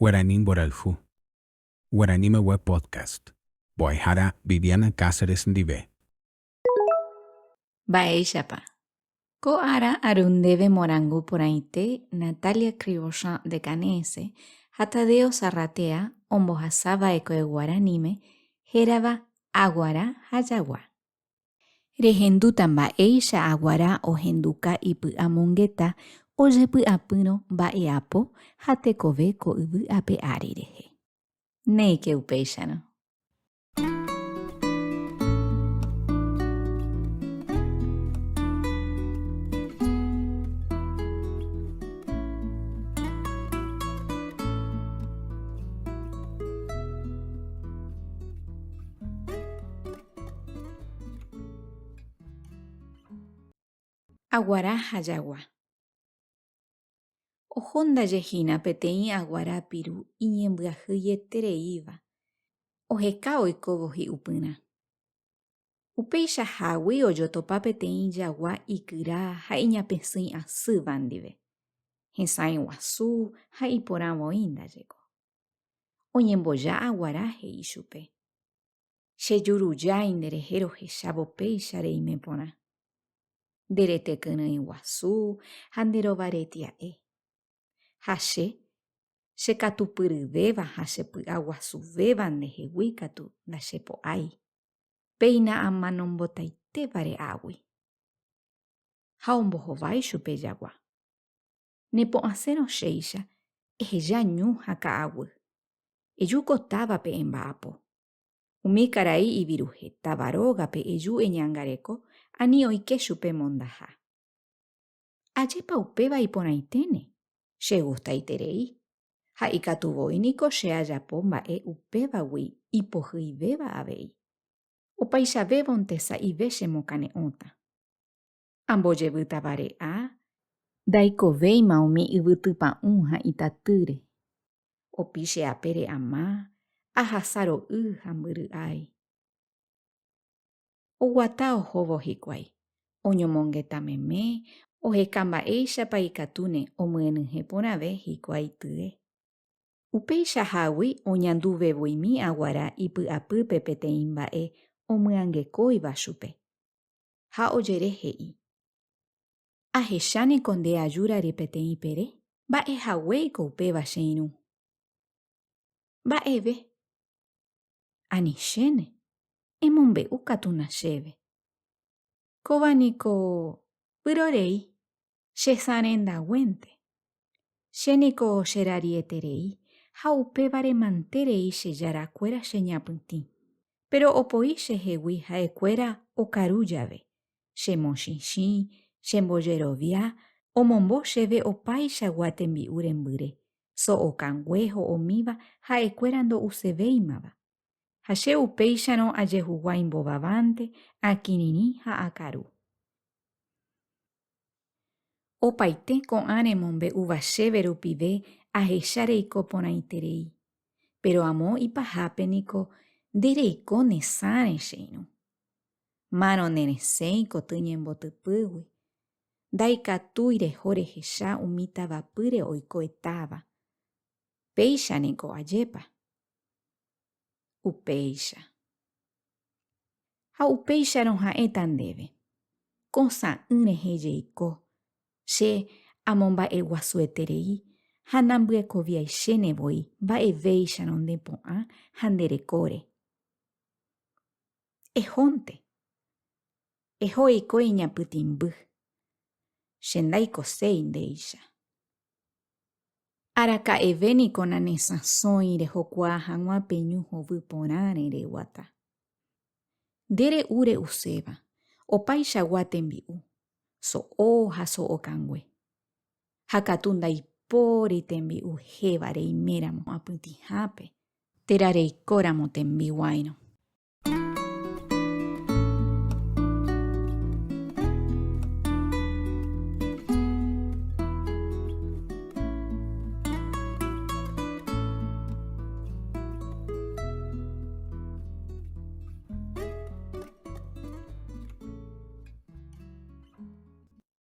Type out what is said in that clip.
Guaraní Boralfu. Guaraníme Web Podcast. Boaihara Viviana Cáceres Ndive. Baeixapa. Ko ara arundeve morangu poraite Natalia Cribochan de Canese, Hatadeo Sarratea, ombohasava ekoe guaraníme, herava aguara hajagua. Rehenduta mba'éicha aguara ohenduka ipy'amongeta ojepy'apyrõ mba'eapo ha tekove ko yvy ape ári rehe. Néike upéicharõ. Aguara hajagua. Ohóndajehína peteĩ aguara piru iñembyahýietereíva. Oheka oikóvo hi'upyrã. Upeichahágui ojotopa peteĩ jagua ikyra ha iñapesýi asýva ndive. Hesãi guasu ha iporãvoi ndajeko. Oñemboja aguara he'i chupe. Chejurujái nderehe rohechávo péicha reime porã. Nderetekyrỹi guasu ha nderovaretia'e. Ha chekatupyryvéva ha chepy'aguasuvéva ndehegui katu ndachepo'ái. Péina ama nombotaitévare águi. Ha ombohovái chupe jagua. Nepo'asẽ rochéicha ehejañu ha ka'aguy. Ejuko távape emba'apo. Umi karai iviruhétava rógape eju eñangareko ani oike chupe mondaha. Ajépa upéva iporãiténe. Che gustaiterei. Ha ikatuvóiniko che ajapo mba'e upévagui ipohýivéva avei. Opaichavévonte sa'ive chemokane'õta. Ambojevýtavare'a ndaikovéima umi yvytypa'ũ ha itatýre. Opichéape re'ama ahasaro'y ha mbyry'ái. Oguata ohóvo hikuái. Oñomongetameme oheka mba'éichapa ikatúne omyenyhẽ porãve hikuái tye. Upeichahágui oñanduvevoimi aguara ipy'apýpe peteĩ mba'e omyangekóiva chupe. Ha ojerehe'i. Ahechániko nde ajúrare peteĩ pere. Mba'ehaguéiko upéva che irũ. Mba'eve. Ani chéne. Emombe'u katuna chéve. Kóvaniko vyrorei. Chesarendag̃uénte. Chéniko cherarieterei ha upévare mantérei che jarakuéra cheñapytĩ. Pero opoi chehegui ha'ekuéra okaru jave. Chemochĩchĩ, chembojerovia, omombo chéve opaichagua tembi'u rembyre. So'okangue ho'omíva ha'ekuéra ndo'usevéimava. Ha che upéicharõ ajehuguái mbovavánte, akirirĩ ha akaru. Opaite ko'ã remombe'úva chéve rupive ahechareiko porãiterei. Pero amo ipahápeniko ndereiko nesãre che irũ. Márõ neresẽiko tyñembotypýgui. Ndaikatúi reho rehecha umi tavapýre oikoetáva. Péichaniko ajépa. Upéicha. Ha upéicharõ ha'éta ndéve. Kosa'ỹ rehe jeiko. Che amomba'eguasueterei ha nambyekoviaichénevoi mba'evéicharõ ndepo'ã ha nderekóre. Ehónte. Eho eiko eñapytĩmby. Che ndaikoséi ndéicha. Araka'evéniko nanesãsõi rehokuaa hag̃ua peñu hovy porãre reguata. Ndere'u re'uséva. Opaichagua tembi'u. So'o ha so'okangue. Ha katu ndaipóri tembi'u héva reiméramo apytĩhápe. Térã reikóramo tembi'uáirõ.